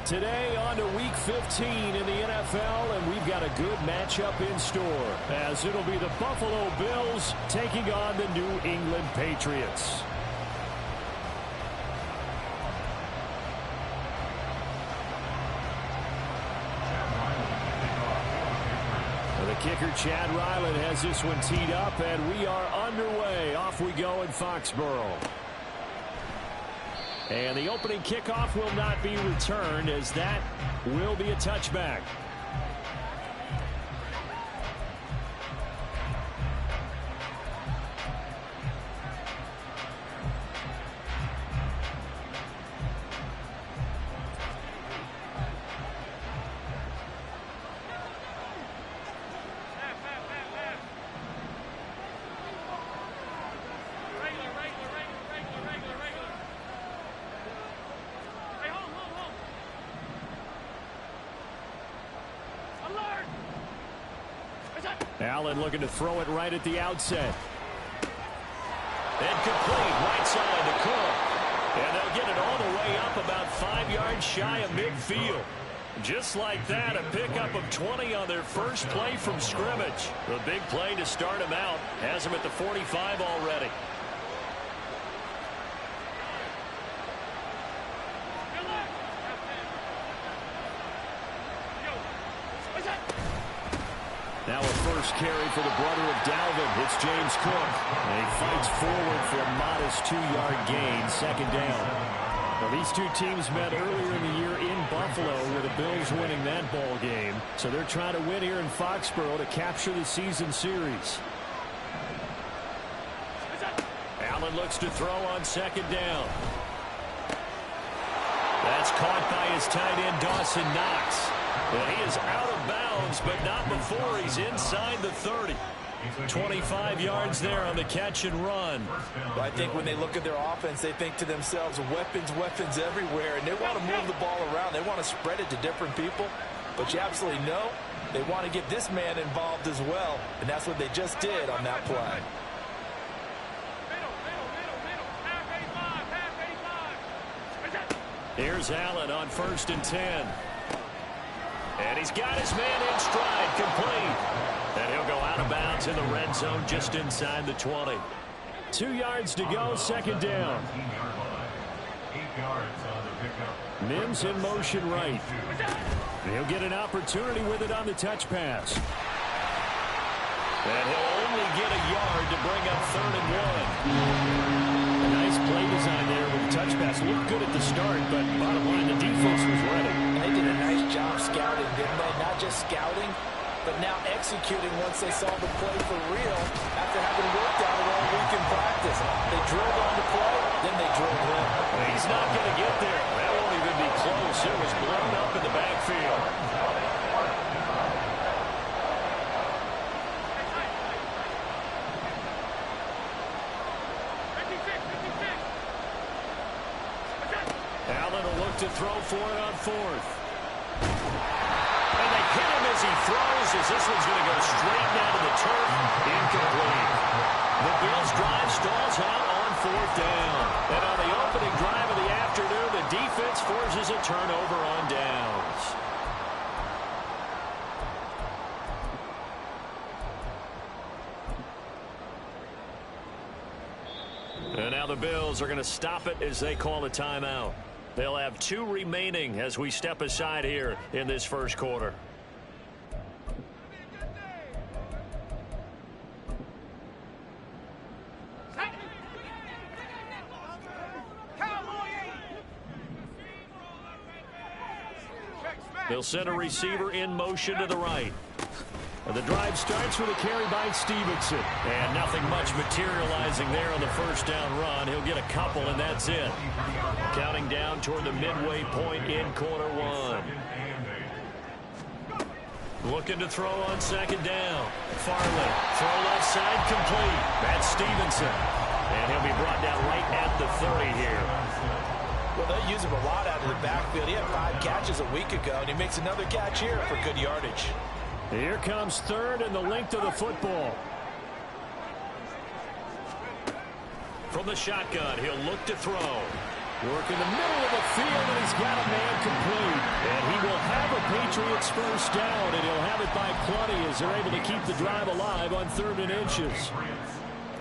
Today on to Week 15 in the NFL, and we've got a good matchup in store, as it'll be the Buffalo Bills taking on the New England Patriots. The kicker, Chad Ryland, has this one teed up, and we are underway. Off we go in Foxborough. And the opening kickoff will not be returned, as that will be a touchback. Allen looking to throw it right at the outset. And complete right side to Cook. And they'll get it all the way up about 5 yards shy of midfield. Just like that, a pickup of 20 on their first play from scrimmage. The big play to start him out has him at the 45 already. Now a first carry for the brother of Dalvin. It's James Cook. And he fights forward for a modest 2-yard gain, second down. Now these two teams met earlier in the year in Buffalo, with the Bills winning that ball game. So they're trying to win here in Foxborough to capture the season series. Allen looks to throw on second down. That's caught by his tight end, Dawson Knox. Well, he is out of bounds, but not before he's inside the 30. 25 yards there on the catch and run. Well, I think when they look at their offense, they think to themselves, weapons, weapons everywhere, and they want to move the ball around. They want to spread it to different people, but you absolutely know they want to get this man involved as well, and that's what they just did on that play. Here's Allen on 1st and 10. And he's got his man in stride, complete. And he'll go out of bounds in the red zone just inside the 20. 2 yards to go, second down. Mims in motion right. He'll get an opportunity with it on the touch pass. And he'll only get a yard to bring up 3rd and 1. A nice play design there with the touch pass. Looked good at the start, but bottom line, the defense was ready. And they did a nice job scouting, didn't they? Not just scouting, but now executing once they saw the play for real after having worked on it all week in practice. They drilled on the play, then they drilled him. He's not going to get there. That won't even be close. It was blown up in the backfield. Allen will look to throw for it on 4th. And they hit him as he throws, as this one's going to go straight down to the turf. Incomplete. The Bills' drive stalls out on 4th down. And on the opening drive of the afternoon, the defense forces a turnover on downs. And now the Bills are going to stop it as they call a timeout. They'll have 2 remaining as we step aside here in this first quarter. They'll send a receiver in motion to the right. And the drive starts with a carry by Stevenson. And nothing much materializing there on the first down run. He'll get a couple, and that's it. Counting down toward the midway point in quarter 1. Looking to throw on second down. Farley, throw left side, complete. That's Stevenson. And he'll be brought down right at the 30 here. Well, they use him a lot out of the backfield. He had 5 catches a week ago, and he makes another catch here for good yardage. Here comes 3rd and the length of the football. From the shotgun, he'll look to throw. Work in the middle of the field, and he's got a man complete. Patriots first down, and he'll have it by plenty as they're able to keep the drive alive on 3rd and inches.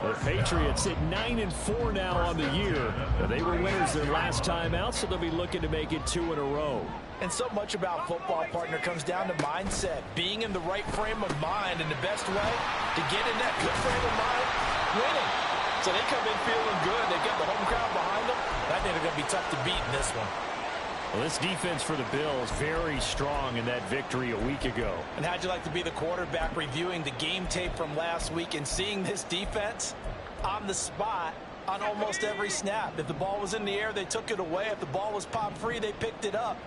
The Patriots at 9-4 now on the year. They were winners their last time out, so they'll be looking to make it 2 in a row. And so much about football, partner, comes down to mindset. Being in the right frame of mind, and the best way to get in that good frame of mind, winning. So they come in feeling good. They get the home crowd behind them. I think they're going to be tough to beat in this one. Well, this defense for the Bills, very strong in that victory a week ago. And how'd you like to be the quarterback reviewing the game tape from last week and seeing this defense on the spot on almost every snap? If the ball was in the air, they took it away. If the ball was popped free, they picked it up.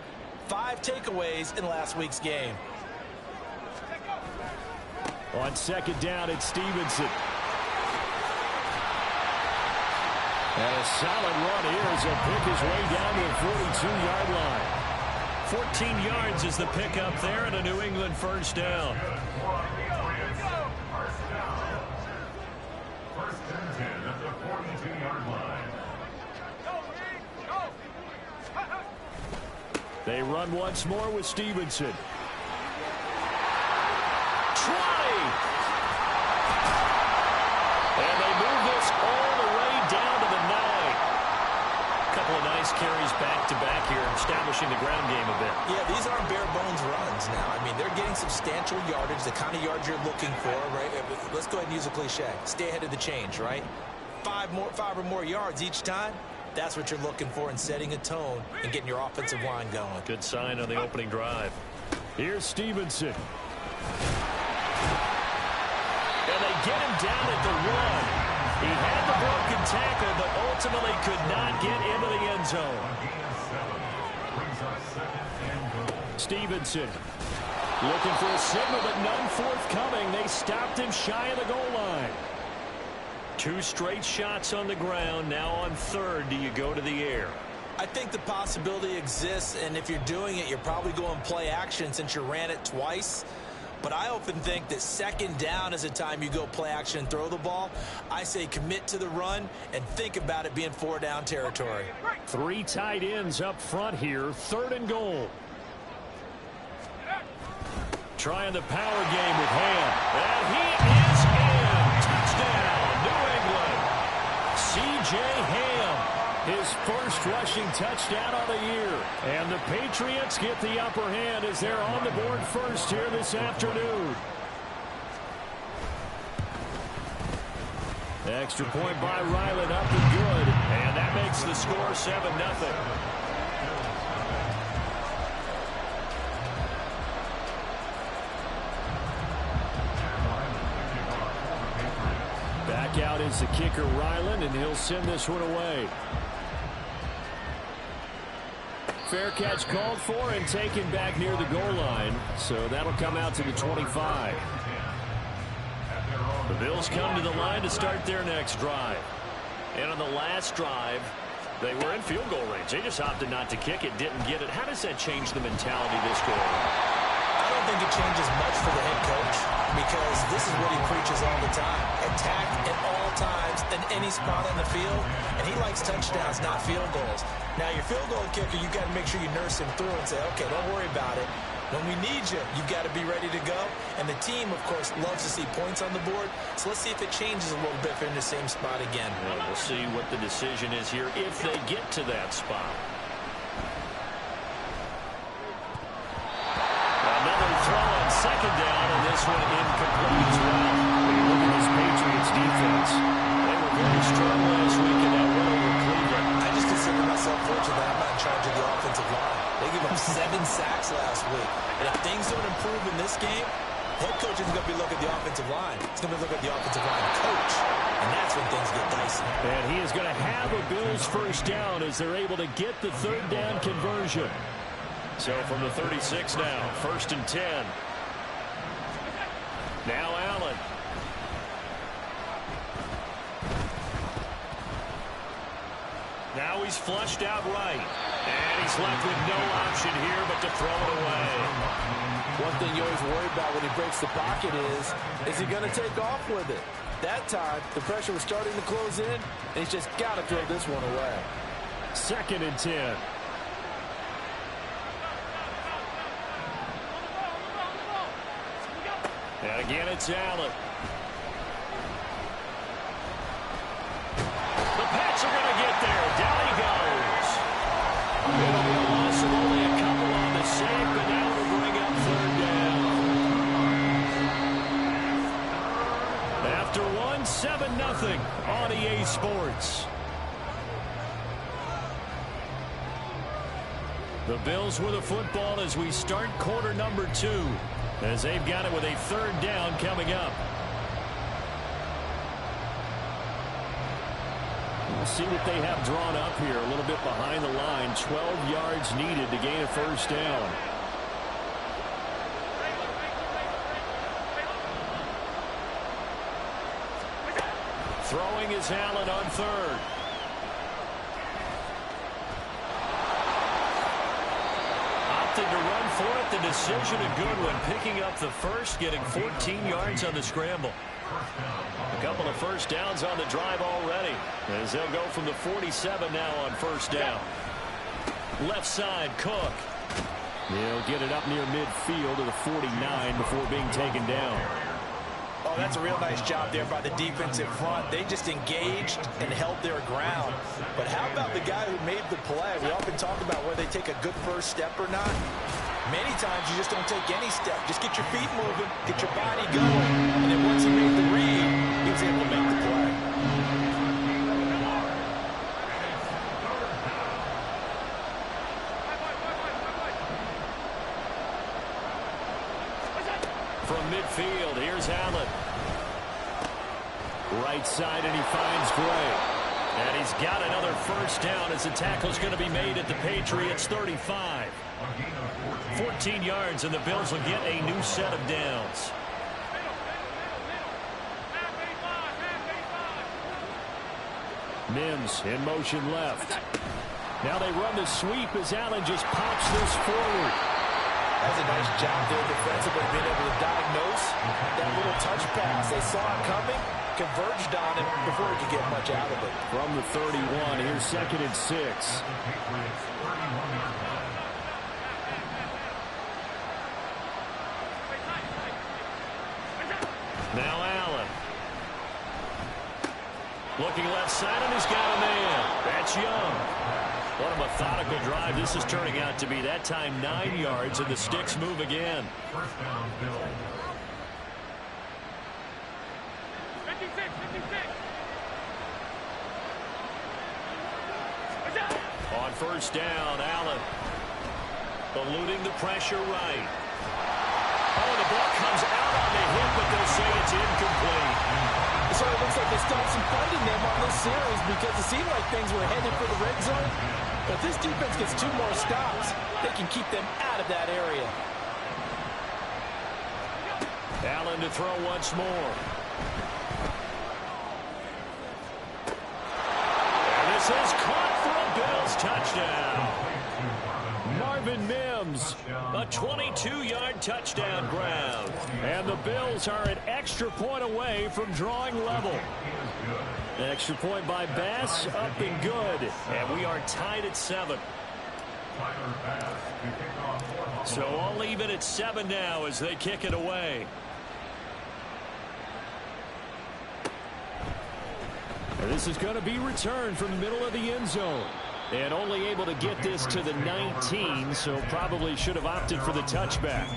5 takeaways in last week's game. On 2nd down, it's Stevenson. And a solid run here as he'll pick his way down to the 42-yard line. 14 yards is the pickup there, and a New England first down. First and 10 at the 42-yard line. They run once more with Stevenson. 20! And they move this all the way down to the 9. Couple of nice carries back-to-back here, establishing the ground game a bit. Yeah, these aren't bare-bones runs now. I mean, they're getting substantial yardage, the kind of yards you're looking for, right? Let's go ahead and use a cliche. Stay ahead of the change, right? 5 or more yards each time. That's what you're looking for in setting a tone and getting your offensive line going. Good sign on the opening drive. Here's Stevenson. And they get him down at the 1. He had the broken tackle, but ultimately could not get into the end zone. Stevenson looking for a signal, but none forthcoming. They stopped him shy of the goal line. 2 straight shots on the ground. Now on 3rd, do you go to the air? I think the possibility exists, and if you're doing it, you're probably going play action since you ran it twice. But I often think that 2nd down is a time you go play action and throw the ball. I say commit to the run and think about it being 4-down territory. 3 tight ends up front here. 3rd and goal. Trying the power game with Ham. And he is in. Touchdown, New England. C.J. Ham, his first rushing touchdown of the year. And the Patriots get the upper hand as they're on the board first here this afternoon. Extra point by Ryland, up and good. And that makes the score 7-0. Back out is the kicker, Ryland, and he'll send this one away. Fair catch called for and taken back near the goal line, so that'll come out to the 25. The Bills come to the line to start their next drive. And on the last drive, they were in field goal range. They just opted not to kick it, didn't get it. How does that change the mentality this go around? I don't think it changes much for the head coach because this is what he preaches all the time. Attack at all times in any spot on the field, and he likes touchdowns, not field goals. Now, your field goal kicker, you've got to make sure you nurse him through and say, okay, don't worry about it. When we need you, you've got to be ready to go. And the team, of course, loves to see points on the board. So let's see if it changes a little bit if they're in the same spot again. Well, we'll see what the decision is here if they get to that spot. Another throw on 2nd down, and this one incomplete as well. When you look at this Patriots defense, they were very strong last week in that win over Cleveland. I just consider myself fortunate that I'm not in charge of the offensive line. They gave up 7 sacks last week. And if things don't improve in this game, head coach isn't going to be looking at the offensive line. He's going to be looking at the offensive line coach. And that's when things get dicey. And he is going to have a Bills first down as they're able to get the 3rd down conversion. So from the 36 now, 1st and 10. Now Allen. Now he's flushed out right. And he's left with no option here but to throw it away. One thing you always worry about when he breaks the pocket is he going to take off with it? That time, the pressure was starting to close in, and he's just got to throw this one away. 2nd and 10. And again, it's Allen. The Pats are going to get there. Down he goes. It'll be a loss of only a couple on the save, but now it'll bring up third down. After one, 7-0 on EA Sports. The Bills with the football as we start quarter number 2, as they've got it with a third down coming up. We'll see what they have drawn up here. A little bit behind the line. 12 yards needed to gain a first down. Throwing is Allen on third. Opted to run for it. The decision a good one. Picking up the first, getting 14 yards on the scramble. A couple of first downs on the drive already, as they'll go from the 47 now on first down. Left side, Cook. He'll get it up near midfield to the 49 before being taken down. Oh, that's a real nice job there by the defensive front. They just engaged and held their ground. But how about the guy who made the play? We often talk about whether they take a good first step or not. Many times you just don't take any step. Just get your feet moving, get your body going. And then once he made the read, he was able to make the play. From midfield, here's Allen. Right side, and he finds Gray. And he's got another first down as the tackle's going to be made at the Patriots' 35. 14 yards, and the Bills will get a new set of downs. Mims in motion left. Now they run the sweep as Allen just pops this forward. That's a nice job there defensively, being able to diagnose that little touch pass. They saw it coming, converged on it before he could get much out of it. From the 31, here's 2nd and 6. Now Allen. Looking left side, and he's got a man. That's Young. What a methodical drive this is turning out to be. That time 9 yards, and the sticks move again. First down, Bills. 56. On first down, Allen eluding the pressure right. Oh, the ball comes out on the hit, but they'll say it's incomplete. So it looks like they still have some fight in them on this series because it seemed like things were headed for the red zone. But if this defense gets 2 more stops, they can keep them out of that area. Allen to throw once more. And this is caught for a Bills touchdown. Marvin Mims, a 22-yard touchdown grab. And the Bills are an extra point away from drawing level. An extra point by Bass, up and good. And we are tied at 7. So I'll leave it at 7 now as they kick it away. And this is going to be returned from the middle of the end zone. And only able to get this to the 19, so probably should have opted for the touchback.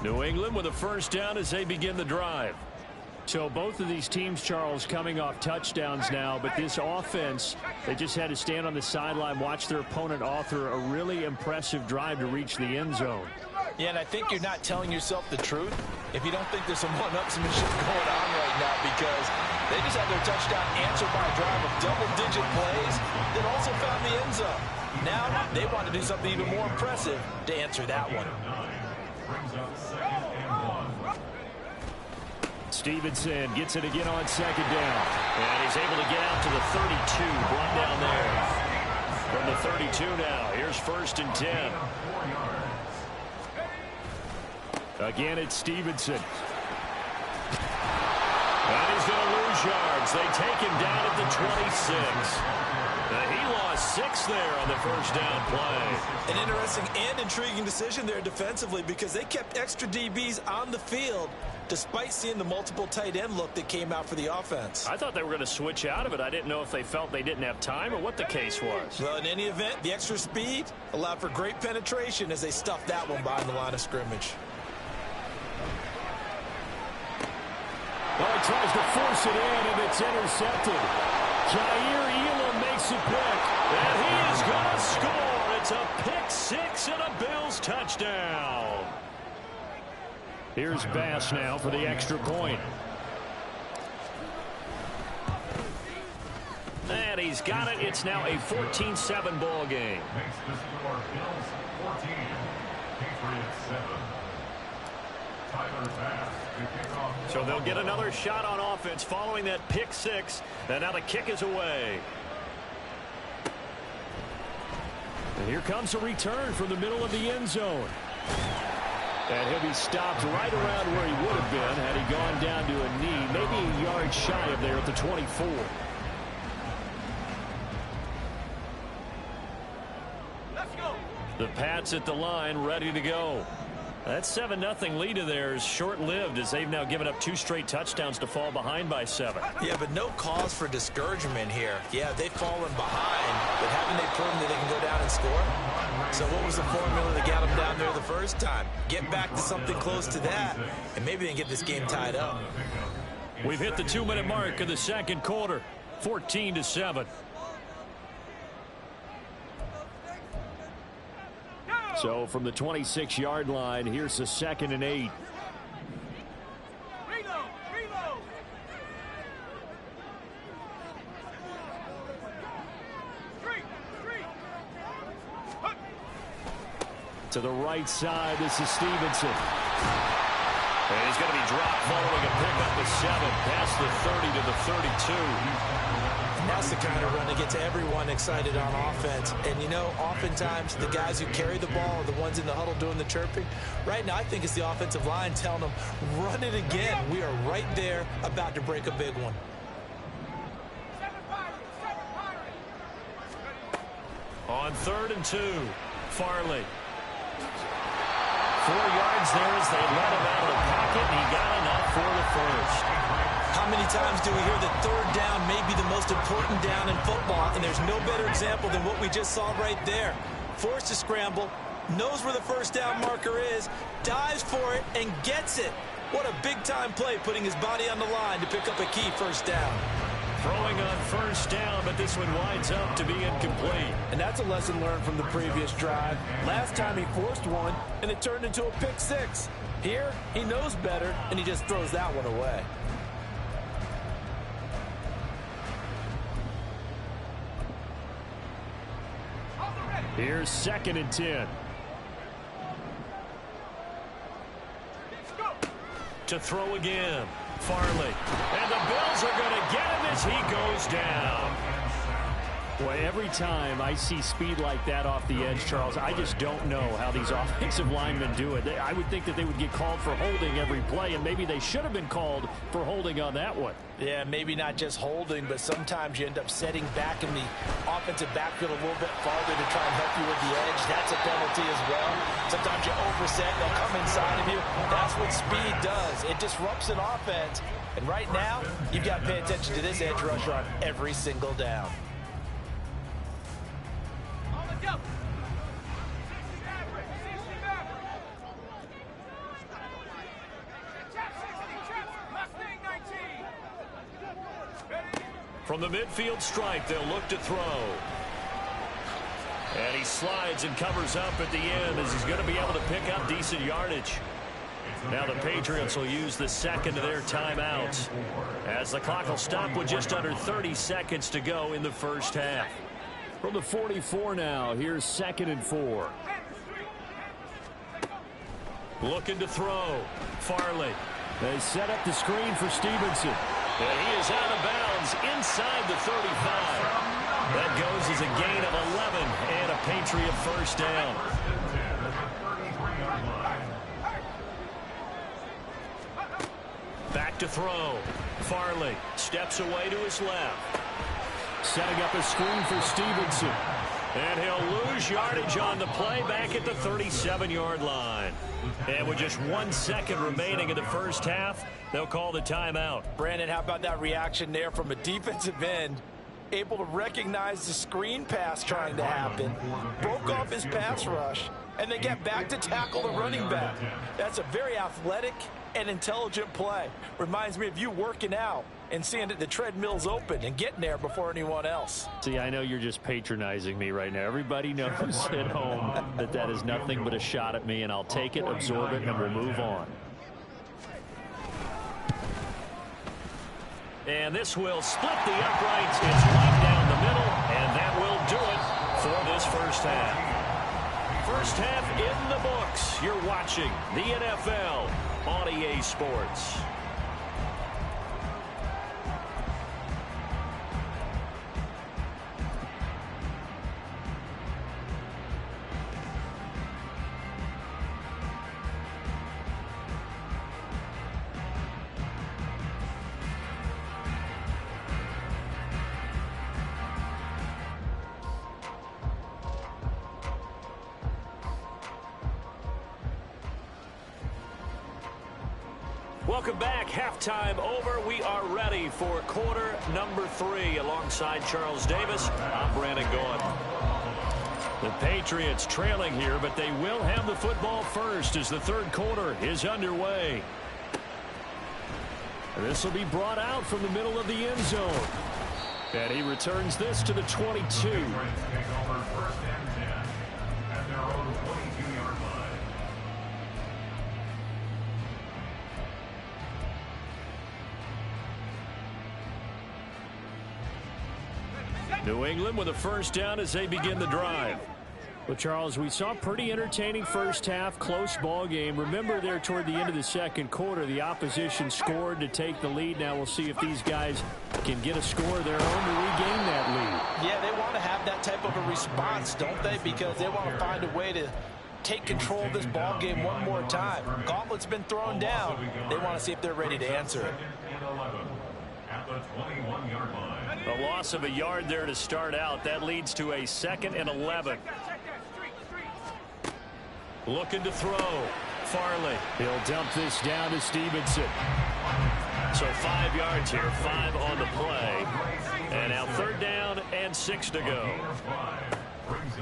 New England with a first down as they begin the drive. So both of these teams, Charles, coming off touchdowns now, but this offense, they just had to stand on the sideline, watch their opponent author a really impressive drive to reach the end zone. Yeah, and I think you're not telling yourself the truth if you don't think there's some one-upsmanship going on right now, because they just had their touchdown answered by a drive of double-digit plays that also found the end zone. Now they want to do something even more impressive to answer that one. Stevenson gets it again on 2nd down. And he's able to get out to the 32. Brought down there. From the 32 now, here's 1st and 10. Again, it's Stevenson. And he's going to lose yards. They take him down at the 26. He lost 6 there on the first down play. An interesting and intriguing decision there defensively because they kept extra DBs on the field despite seeing the multiple tight end look that came out for the offense. I thought they were going to switch out of it. I didn't know if they felt they didn't have time or what the case was. Well, in any event, the extra speed allowed for great penetration as they stuffed that one behind the line of scrimmage. Well, he tries to force it in, and it's intercepted. Jair Elam makes a pick. And he is going to score. It's a pick 6 and a Bills touchdown. Here's Bass now for the extra point. And he's got it. It's now a 14-7 ball game. Makes the score Bills 14, Patriots 7. Tyler Bass to kick off. So they'll get another shot on offense following that pick 6. And now the kick is away. And here comes a return from the middle of the end zone. And he'll be stopped right around where he would have been had he gone down to a knee, maybe a yard shy of there at the 24. Let's go. The Pats at the line, ready to go. That 7-0 lead of theirs short-lived as they've now given up 2 straight touchdowns to fall behind by 7. Yeah, but no cause for discouragement here. Yeah, they've fallen behind, but haven't they proven that they can go down and score? So what was the formula that got them down there the first time? Get back to something close to that, and maybe they can get this game tied up. We've hit the 2-minute mark of the second quarter, 14-7. So from the 26-yard line, here's a 2nd and 8. Reload. Street. To the right side, this is Stevenson. And he's going to be dropped following a pickup of 7 past the 30 to the 32. That's the kind of run that gets everyone excited on offense. And, you know, oftentimes the guys who carry the ball are the ones in the huddle doing the chirping. Right now, I think it's the offensive line telling them, run it again. We are right there about to break a big one. On 3rd and 2, Farley. 4 yards there as they let him out of the pocket, and he got enough for the first. How many times do we hear that 3rd down may be the most important down in football, and there's no better example than what we just saw right there. Forced to scramble, knows where the first down marker is, dives for it, and gets it. What a big-time play, putting his body on the line to pick up a key first down. Throwing on first down, but this one winds up to be incomplete. And that's a lesson learned from the previous drive. Last time he forced one, and it turned into a pick 6. Here, he knows better, and he just throws that one away. Here's 2nd and 10. To throw again, Farley. And the Bills are going to get him as he goes down. Boy, every time I see speed like that off the edge, Charles, I just don't know how these offensive linemen do it. I would think that they would get called for holding every play, and maybe they should have been called for holding on that one. Yeah, maybe not just holding, but sometimes you end up setting back in the offensive backfield a little bit farther to try and help you with the edge. That's a penalty as well. Sometimes you overset, they'll come inside of you. That's what speed does. It disrupts an offense. And right now, you've got to pay attention to this edge rusher on every single down. From the midfield stripe, they'll look to throw. And he slides and covers up at the end as he's going to be able to pick up decent yardage. Now the Patriots will use the 2nd of their timeouts as the clock will stop with just under 30 seconds to go in the first half. From the 44 now, here's 2nd and 4. Looking to throw. Farley. They set up the screen for Stevenson. And he is out of bounds inside the 35. That goes as a gain of 11 and a Patriot first down. Back to throw. Farley steps away to his left. Setting up a screen for Stevenson. And he'll lose yardage on the play back at the 37-yard line. And with just 1 second remaining in the first half, they'll call the timeout. Brandon, how about that reaction there from a defensive end? Able to recognize the screen pass trying to happen, broke off his pass rush, and then get back to tackle the running back. That's a very athletic and intelligent play. Reminds me of you working out and seeing that the treadmill's open and getting there before anyone else. See, I know you're just patronizing me right now. Everybody knows at home that that is nothing but a shot at me, and I'll take it, absorb it, and we'll move on. And this will split the uprights. It's right down the middle, and that will do it for this first half. First half in the books. You're watching the NFL on EA Sports. Welcome back. Halftime over. We are ready for quarter number 3. Alongside Charles Davis, I'm Brandon Gaud. The Patriots trailing here, but they will have the football first as the third quarter is underway. This will be brought out from the middle of the end zone. And he returns this to the 22. New England with a first down as they begin the drive. Well, Charles, we saw a pretty entertaining first half, close ball game. Remember there toward the end of the second quarter, the opposition scored to take the lead. Now we'll see if these guys can get a score of their own to regain that lead. Yeah, they want to have that type of a response, don't they? Because they want to find a way to take control of this ball game one more time. Gauntlet's been thrown down. They want to see if they're ready to answer it. At the 21-yard line. A loss of a yard there to start out. That leads to a 2nd and 11. Looking to throw. Farley. He'll dump this down to Stevenson. So 5 yards here, 5 on the play. And now 3rd down and 6 to go.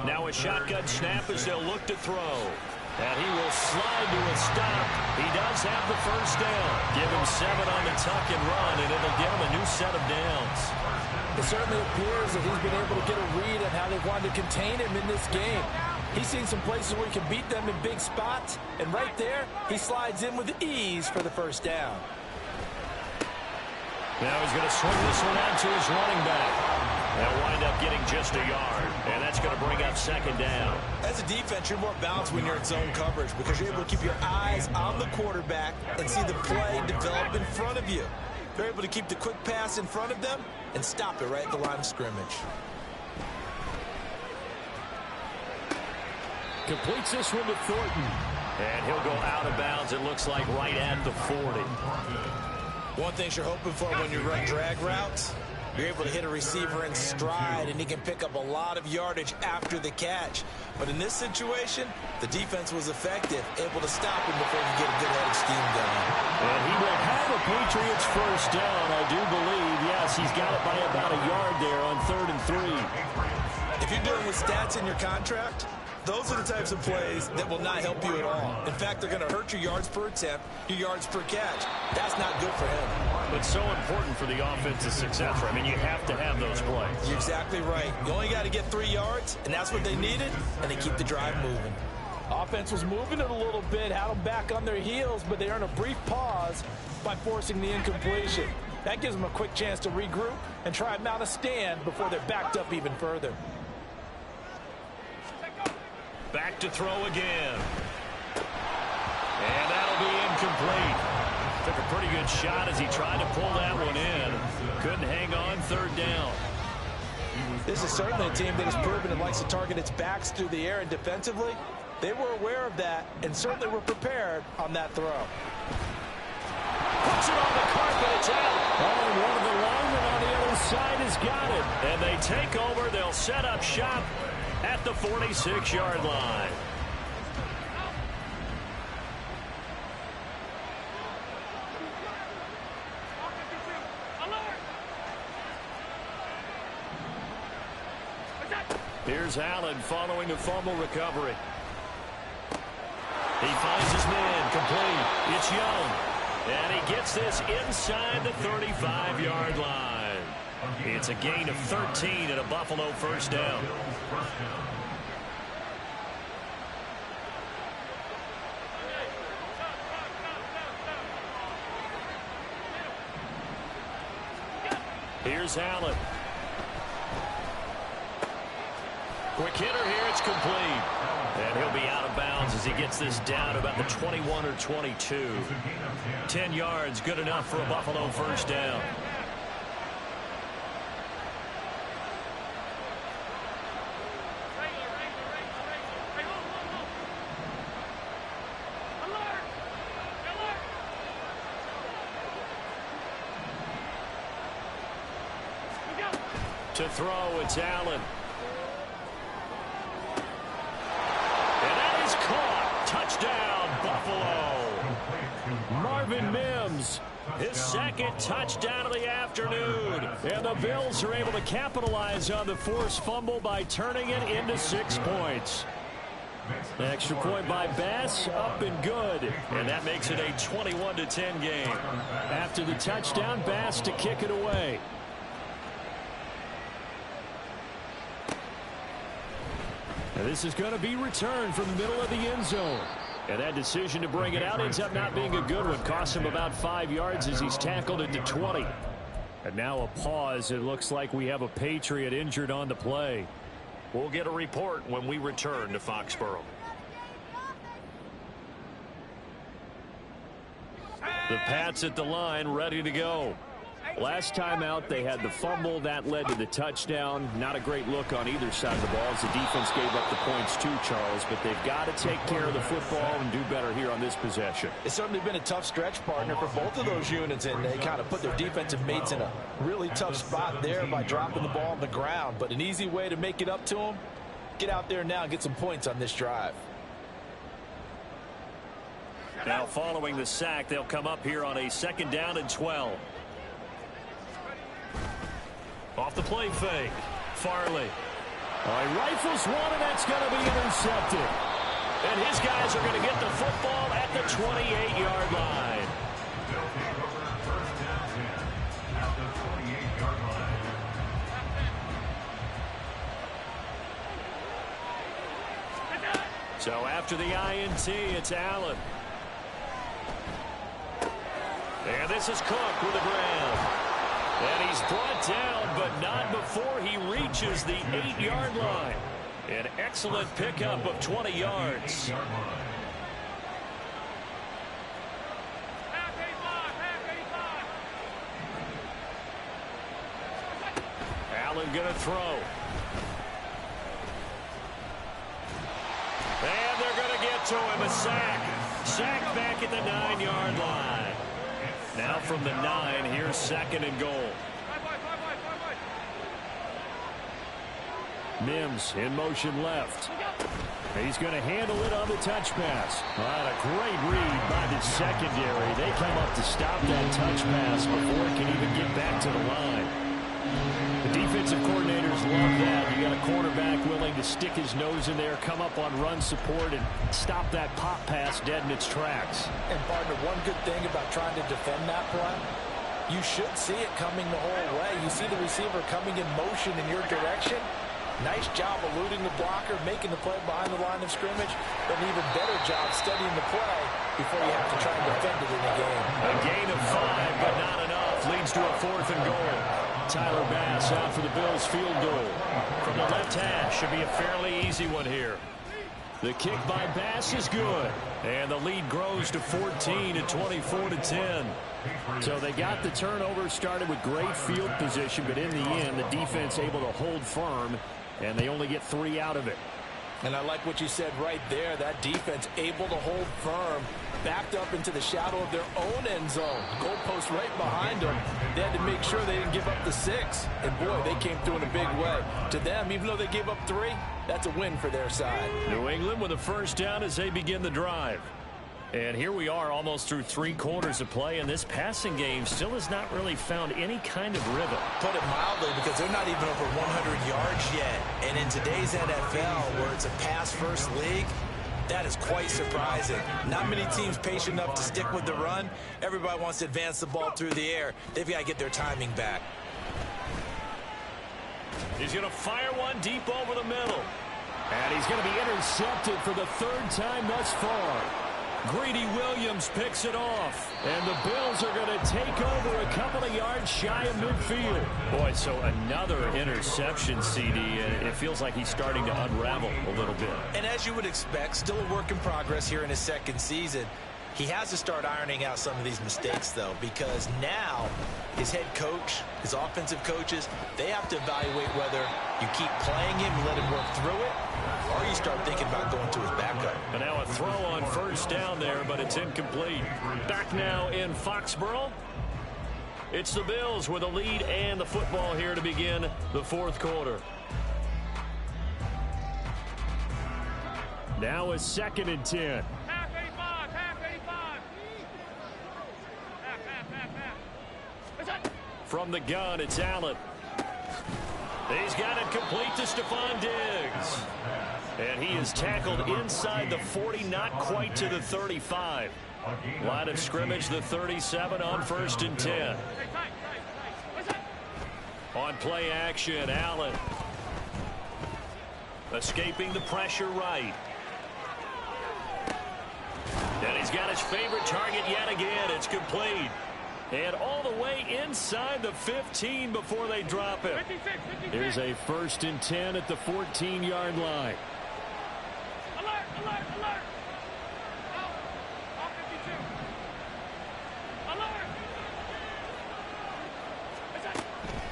Now a shotgun snap as they'll look to throw. And he will slide to a stop. He does have the first down. Give him 7 on the tuck and run, and it'll give him a new set of downs. It certainly appears that he's been able to get a read on how they wanted to contain him in this game. He's seen some places where he can beat them in big spots, and right there, he slides in with ease for the first down. Now he's going to swing this one out to his running back. They'll wind up getting just a yard, and that's going to bring up 2nd down. As a defense, you're more balanced when you're in zone coverage because you're able to keep your eyes on the quarterback and see the play develop in front of you. They're able to keep the quick pass in front of them and stop it right at the line of scrimmage. Completes this one to Thornton. And he'll go out of bounds, it looks like, right at the 40. One thing you're hoping for when you run drag routes, you're able to hit a receiver in stride, and he can pick up a lot of yardage after the catch. But in this situation, the defense was effective, able to stop him before he could get a good headed scheme going. And he will have a Patriots first down, I do believe. Yes, he's got it by about a yard there on 3rd and 3. If you're dealing with stats in your contract, those are the types of plays that will not help you at all. In fact, they're going to hurt your yards per attempt, your yards per catch. That's not good for him. But so important for the offense's success. I mean, you have to have those plays. You're exactly right. You only got to get 3 yards, and that's what they needed, and they keep the drive moving. Offense was moving it a little bit, had them back on their heels, but they earn a brief pause by forcing the incompletion. That gives them a quick chance to regroup and try and mount a stand before they're backed up even further. Back to throw again. And that'll be incomplete. Took a pretty good shot as he tried to pull that one in. Couldn't hang on, 3rd down. This is certainly a team that has proven it likes to target its backs through the air, and defensively, they were aware of that and certainly were prepared on that throw. Puts it on the carpet, it's out. Oh, one of the linemen on the other inside has got it. And they take over. They'll set up shop at the 46-yard line. Here's Allen following a fumble recovery. He finds his man complete. It's Young. And he gets this inside the 35-yard line. It's a gain of 13 and a Buffalo first down. Here's Allen. Quick hitter here. It's complete. And he'll be out of bounds as he gets this down about the 21 or 22. 10 yards, good enough for a Buffalo first down. To throw, it's Allen. Touchdown, Buffalo. Marvin Mims, his second touchdown of the afternoon. And the Bills are able to capitalize on the forced fumble by turning it into 6 points. Extra point by Bass, up and good. And that makes it a 21-10 game. After the touchdown, Bass to kick it away. And this is going to be returned from the middle of the end zone. And that decision to bring it out ends up not being a good one. Costs him about 5 yards as he's tackled into 20. And now a pause. It looks like we have a Patriot injured on the play. We'll get a report when we return to Foxborough. The Pats at the line, ready to go. Last time out, they had the fumble. That led to the touchdown. Not a great look on either side of the ball as the defense gave up the points too, Charles. But they've got to take care of the football and do better here on this possession. It's certainly been a tough stretch, partner, for both of those units. And they kind of put their defensive mates in a really tough spot there by dropping the ball on the ground. But an easy way to make it up to them, get out there now and get some points on this drive. Now following the sack, they'll come up here on a 2nd down and 12. Off the play fake. Farley. He rifles one, and that's going to be intercepted. And his guys are going to get the football at the 28-yard line. So after the INT, it's Allen. And this is Cook with the grab. And he's brought down, but not before he reaches the 8-yard line. An excellent pickup of 20 yards. Allen going to throw. And they're going to get to him. A sack. Sack back at the 9-yard line. Now from the 9, here's 2nd and goal. Mims in motion left. He's going to handle it on the touch pass. A great read by the secondary. They come up to stop that touch pass before it can even get back to the line. The defensive coordinators love that. You got a quarterback willing to stick his nose in there, come up on run support, and stop that pop pass dead in its tracks. And, partner, one good thing about trying to defend that play, you should see it coming the whole way. You see the receiver coming in motion in your direction. Nice job eluding the blocker, making the play behind the line of scrimmage, but an even better job studying the play before you have to try and defend it in the game. A gain of 5, but not enough. Leads to a 4th and goal. Tyler Bass out for the Bills field goal. From the left hash, should be a fairly easy one here. The kick by Bass is good. And the lead grows to 14 at 24-10. So they got the turnover started with great field position, but in the end, the defense able to hold firm, and they only get 3 out of it. And I like what you said right there. That defense able to hold firm, backed up into the shadow of their own end zone. Goalpost right behind them. They had to make sure they didn't give up the 6. And, boy, they came through in a big way. To them, even though they gave up 3, that's a win for their side. New England with a first down as they begin the drive. And here we are almost through 3 quarters of play, and this passing game still has not really found any kind of rhythm. Put it mildly, because they're not even over 100 yards yet. And in today's NFL, where it's a pass-first league, that is quite surprising. Not many teams patient enough to stick with the run. Everybody wants to advance the ball through the air. They've got to get their timing back. He's going to fire one deep over the middle. And he's going to be intercepted for the 3rd time thus far. Greedy Williams picks it off. And the Bills are going to take over a couple of yards shy of midfield. Boy, so another interception, CD. And it feels like he's starting to unravel a little bit. And as you would expect, still a work in progress here in his 2nd season. He has to start ironing out some of these mistakes, though, because now his head coach, his offensive coaches, they have to evaluate whether you keep playing him and let him work through it, or you start thinking about going to his backup. And now a throw on first down there, but it's incomplete. Back now in Foxborough. It's the Bills with a lead and the football here to begin the 4th quarter. Now a 2nd and 10. Half 85, half 85. From the gun, it's Allen. He's got it complete to Stephon Diggs. And he is tackled inside the 40, not quite to the 35. Line of scrimmage, the 37 on 1st and 10. On play action, Allen. Escaping the pressure right. And he's got his favorite target yet again. It's complete. And all the way inside the 15 before they drop it. Here's a 1st and 10 at the 14-yard line. Alert, alert, alert. All 52.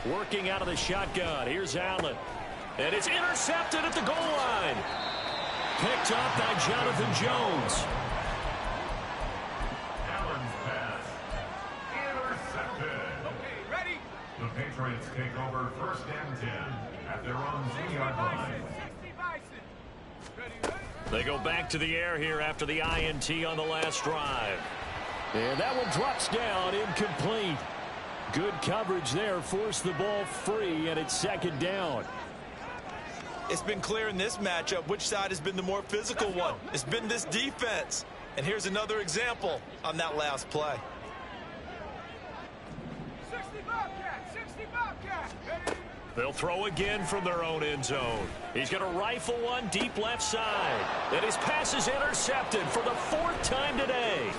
Alert. Working out of the shotgun. Here's Allen. And it's intercepted at the goal line. Picked up by Jonathan Jones. The Patriots take over 1st and 10 at their own 2-yard line. They go back to the air here after the INT on the last drive. And that one drops down, incomplete. Good coverage there, forced the ball free, and it's 2nd down. It's been clear in this matchup which side has been the more physical one. It's been this defense. And here's another example on that last play. 60 Bobcat, 60 Bobcat. They'll throw again from their own end zone. He's going to rifle one deep left side. And his pass is intercepted for the 4th time today.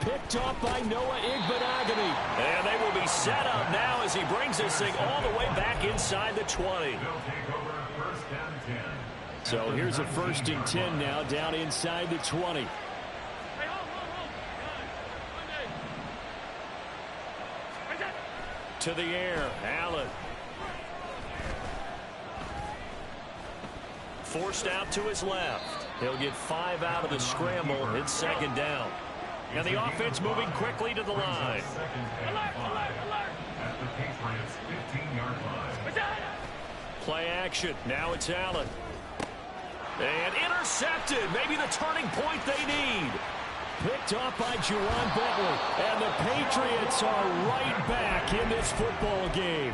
Picked up by Noah Igbenogany. And they will be set up now as he brings this thing all the way back inside the 20. So here's a 1st and 10 now down inside the 20. Hey, hold. To the air, Allen. Forced out to his left. He'll get 5 out of the scramble. It's 2nd down. And the offense moving quickly to the line. Alert, alert, alert. At the Patriots' 15-yard line. Play action. Now it's Allen. And intercepted. Maybe the turning point they need. Picked off by Juwan Bentley. And the Patriots are right back in this football game.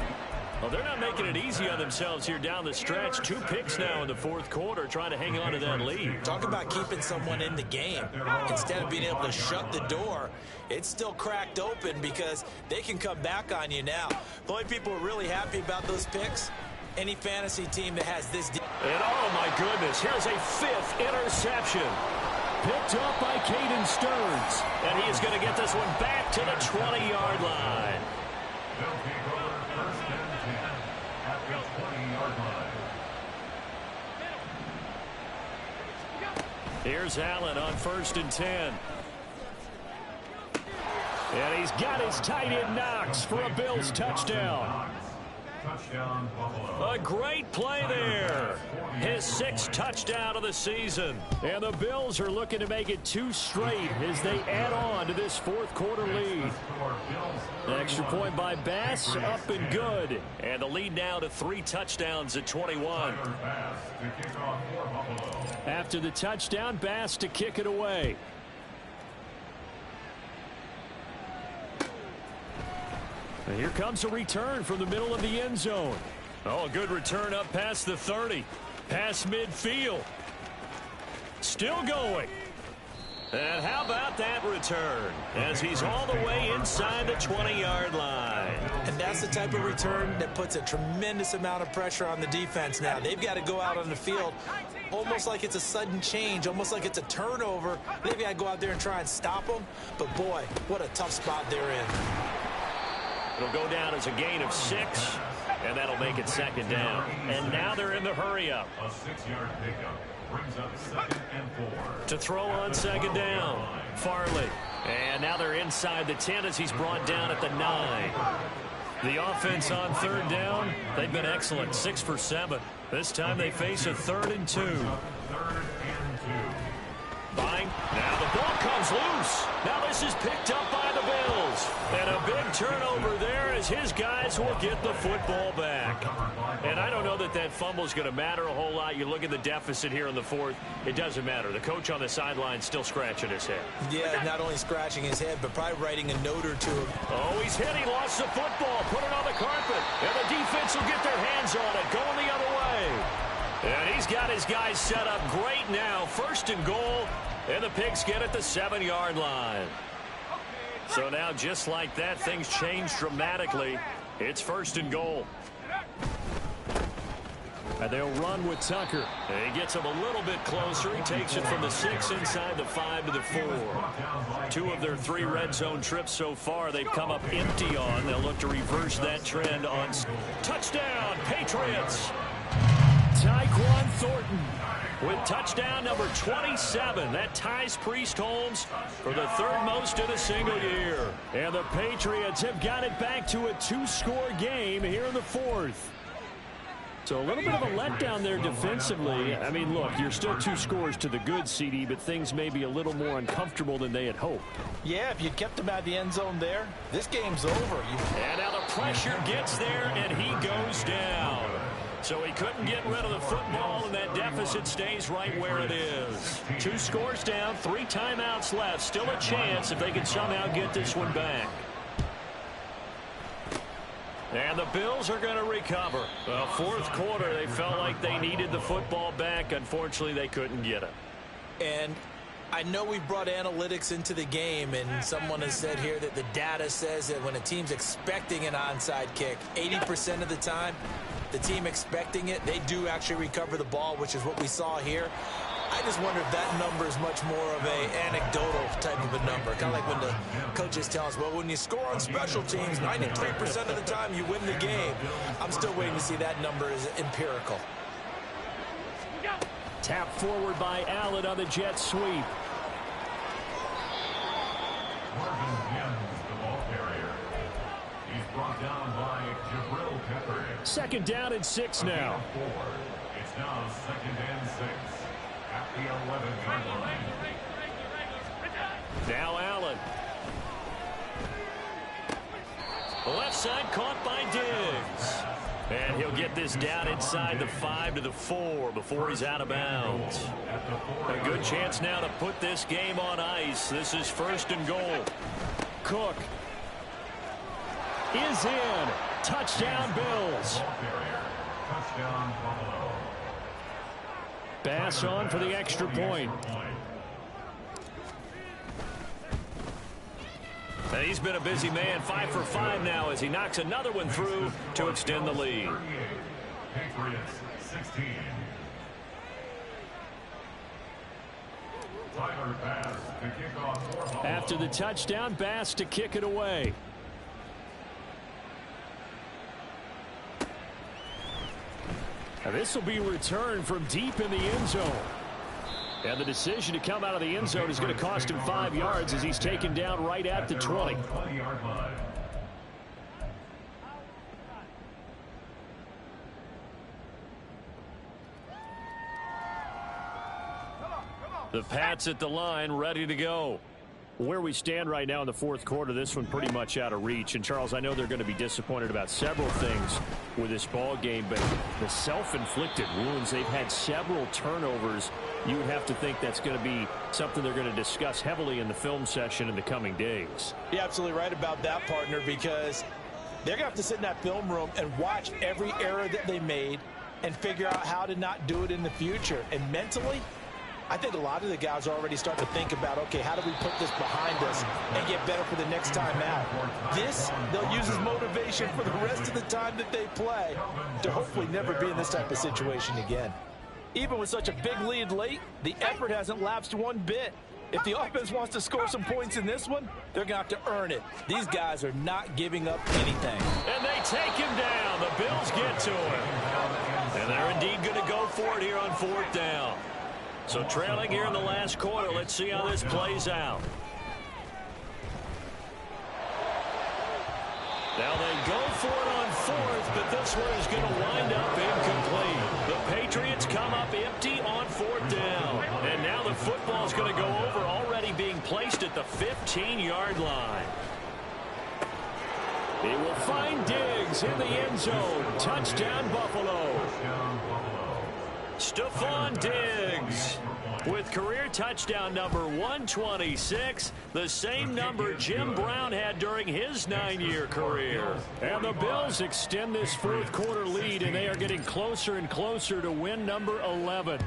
Well, they're not making it easy on themselves here down the stretch. 2 picks now in the 4th quarter, trying to hang on to that lead. Talk about keeping someone in the game. Instead of being able to shut the door, it's still cracked open because they can come back on you now. The only people who are really happy about those picks, any fantasy team that has this. And oh my goodness, here's a 5th interception. Picked up by Caden Stearns. And he is going to get this one back to the 20-yard line. They'll take over 1st and 10 at the 20-yard line. Here's Allen on 1st and 10. And he's got his tight end Knox for a Bills touchdown. Touchdown, Buffalo. A great play there. His 6th touchdown of the season. And the Bills are looking to make it 2 straight as they add on to this 4th quarter lead. Extra point by Bass, up and good. And the lead now to 3 touchdowns at 21. After the touchdown, Bass to kick it away. And here comes a return from the middle of the end zone. Oh, a good return up past the 30. Past midfield. Still going. And how about that return? As he's all the way inside the 20-yard line. And that's the type of return that puts a tremendous amount of pressure on the defense now. They've got to go out on the field almost like it's a sudden change, almost like it's a turnover. They've got to go out there and try and stop them. But, boy, what a tough spot they're in. It'll go down as a gain of 6, and that'll make it 2nd down. And now they're in the hurry-up. A 6-yard pickup brings up 2nd and 4. To throw on 2nd down, Farley. And now they're inside the 10 as he's brought down at the 9. The offense on 3rd down, they've been excellent, 6 for 7. This time they face a 3rd and 2. 3rd and 2. Buying. Now the ball comes loose. Now this is picked up by the Bills. And a big turnover there as his guys will get the football back. And I don't know that that fumble is going to matter a whole lot. You look at the deficit here in the 4th. It doesn't matter. The coach on the sideline still scratching his head. Yeah, not only scratching his head, but probably writing a note or two. Oh, he's hit. He lost the football. Put it on the carpet. And the defense will get their hands on it. Going the other way. And he's got his guys set up great now. 1st and goal. And the Pigs get at the 7-yard line. So now, just like that, things change dramatically. It's 1st and goal. And they'll run with Tucker. And he gets him a little bit closer. He takes it from the 6 inside the 5 to the 4. 2 of their 3 red zone trips so far they've come up empty on. They'll look to reverse that trend on touchdown, Patriots. Tyquan Thornton with touchdown number 27. That ties Priest Holmes for the 3rd most in a single year. And the Patriots have got it back to a 2-score game here in the 4th. So a little bit of a letdown there defensively. I mean, look, you're still 2 scores to the good, CD, but things may be a little more uncomfortable than they had hoped. Yeah, if you kept him out of the end zone there, this game's over. And now the pressure gets there, and he goes down. So he couldn't get rid of the football, and that deficit stays right where it is. 2 scores down, 3 timeouts left. Still a chance if they can somehow get this one back. And the Bills are going to recover. Well, 4th quarter, they felt like they needed the football back. Unfortunately, they couldn't get it. And I know we brought analytics into the game, and someone has said here that the data says that when a team's expecting an onside kick, 80% of the time, the team expecting it, they do actually recover the ball, which is what we saw here. I just wonder if that number is much more of a anecdotal type of a number. Kind of like when the coaches tell us, well, when you score on special teams, 93% of the time you win the game. I'm still waiting to see that number is empirical. Tap forward by Allen on the jet sweep. Marvin Mims, the ball carrier. He's brought down by Jabril Peppers. 2nd down and 6 now. It's now 2nd and 6 at the 11-yard line. Now Allen. The left side caught by Diggs. And he'll get this down inside the 5 to the 4 before he's out of bounds. A good chance now to put this game on ice. This is 1st and goal. Cook is in. Touchdown, Bills. Touchdown, Buffalo. Bass on for the extra point. And he's been a busy man, 5 for 5 now as he knocks another one through to extend the lead. Patriots 16. Tyler Bass to kick off for Buffalo. After the touchdown, Bass to kick it away. Now this will be returned from deep in the end zone. And the decision to come out of the end zone is going to cost him 5 yards as he's taken down right at the 20. 20-yard line. The Pats at the line, ready to go. Where we stand right now in the fourth quarter, this one pretty much out of reach. And, Charles, I know they're going to be disappointed about several things with this ball game, but the self-inflicted wounds, they've had several turnovers. You would have to think that's going to be something they're going to discuss heavily in the film session in the coming days. You're absolutely right about that, partner, because they're going to have to sit in that film room and watch every error that they made and figure out how to not do it in the future. And mentally, I think a lot of the guys are already starting to think about, okay, how do we put this behind us and get better for the next time out? This, they'll use as motivation for the rest of the time that they play to hopefully never be in this type of situation again. Even with such a big lead late, the effort hasn't lapsed one bit. If the offense wants to score some points in this one, they're going to have to earn it. These guys are not giving up anything. And they take him down. The Bills get to him. And they're indeed going to go for it here on fourth down. So trailing here in the last quarter, let's see how this plays out. Now they go for it on fourth, but this one is going to wind up incomplete. The Patriots come up empty on fourth down. And now the football is going to go over, already being placed at the 15-yard line. He will find Diggs in the end zone. Touchdown, Buffalo. Stephon Diggs with career touchdown number 126, the same number Jim Brown had during his 9-year career. And the Bills extend this fourth quarter lead, and they are getting closer and closer to win number 11.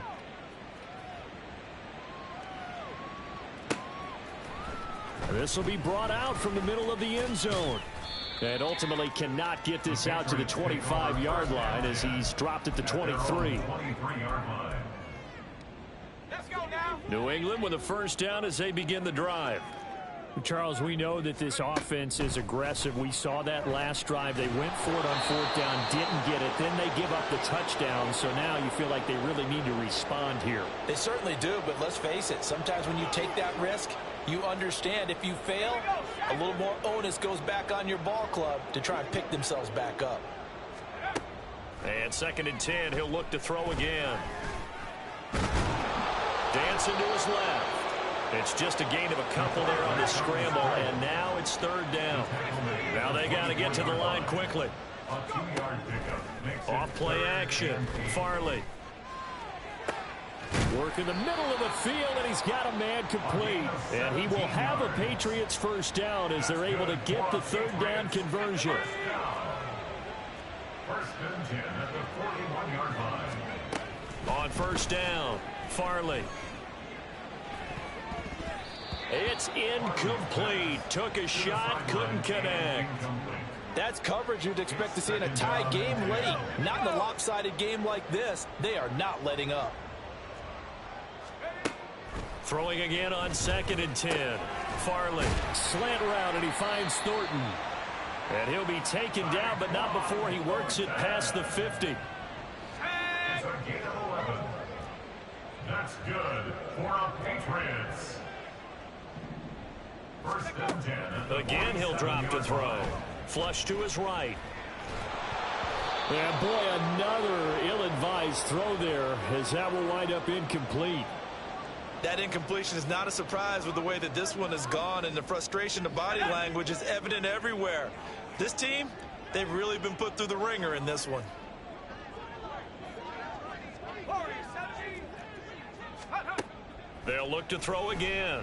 This will be brought out from the middle of the end zone. And ultimately cannot get this out to the 25-yard line as he's dropped at the 23. Let's go now. New England with a first down as they begin the drive. Charles, we know that this offense is aggressive. We saw that last drive. They went for it on fourth down, didn't get it. Then they give up the touchdown. So now you feel like they really need to respond here. They certainly do, but let's face it. Sometimes when you take that risk, you understand if you fail, a little more onus goes back on your ball club to try and pick themselves back up. And 2nd and 10, he'll look to throw again. Dancing to his left. It's just a gain of a couple there on the scramble, and now it's third down. Now they got to get to the line quickly. Off play action. Farley. Work in the middle of the field, and he's got a man complete. And he will have a Patriots first down as they're able to get the third down conversion. First and 10 at the 41-yard line. On first down, Farley. It's incomplete. Took a shot, couldn't connect. That's coverage you'd expect to see in a tie game late. Not in a lopsided game like this. They are not letting up. Throwing again on 2nd and 10. Farley. Slant route, and he finds Thornton. And he'll be taken down, but not before he works it past the 50. It's a gain of 11. That's good for our Patriots. First and 10 at the Again, he'll drop to 47-yard throw. line. Flush to his right. And boy, another ill-advised throw there as that will wind up incomplete. That incompletion is not a surprise with the way that this one has gone, and the frustration, the body language is evident everywhere. This team, they've really been put through the ringer in this one. They'll look to throw again.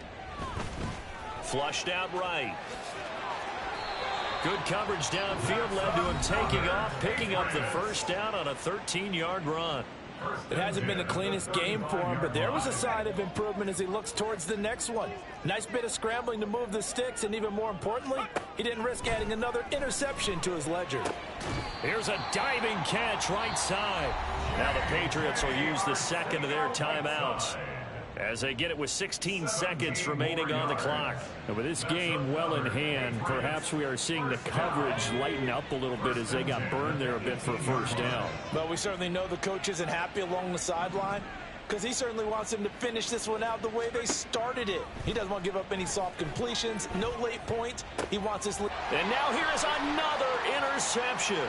Flushed out right. Good coverage downfield led to him taking off, picking up the first down on a 13-yard run. It hasn't been the cleanest game for him, but there was a sign of improvement as he looks towards the next one. Nice bit of scrambling to move the sticks, and even more importantly, he didn't risk adding another interception to his ledger. Here's a diving catch right side. Now the Patriots will use the second of their timeouts as they get it with 16 seconds remaining on the clock. And with this game well in hand, perhaps we are seeing the coverage lighten up a little bit as they got burned there a bit for a first down. But we certainly know the coach isn't happy along the sideline because he certainly wants them to finish this one out the way they started it. He doesn't want to give up any soft completions, no late points. He wants this. And now here is another interception.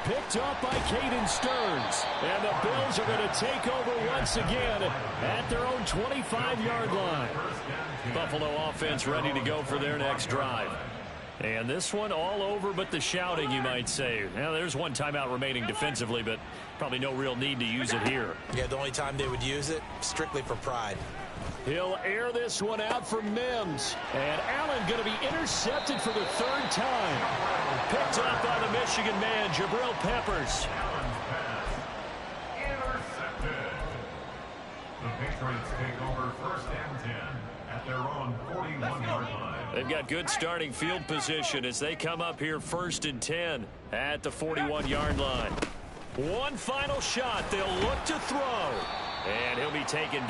picked up by Caden Stearns. And the Bills are going to take over once again at their own 25-yard line. Buffalo offense ready to go for their next drive. And this one all over but the shouting, you might say. Now, there's one timeout remaining defensively, but probably no real need to use it here. Yeah, the only time they would use it, strictly for pride. He'll air this one out for Mims. And Allen going to be intercepted for the third time. Picked up by the Michigan man, Jabril Peppers. Intercepted. The Patriots take over 1st and 10 at their own 41-yard line. They've got good starting field position as they come up here 1st and 10 at the 41-yard line. One final shot. They'll look to throw. And he'll be taken down.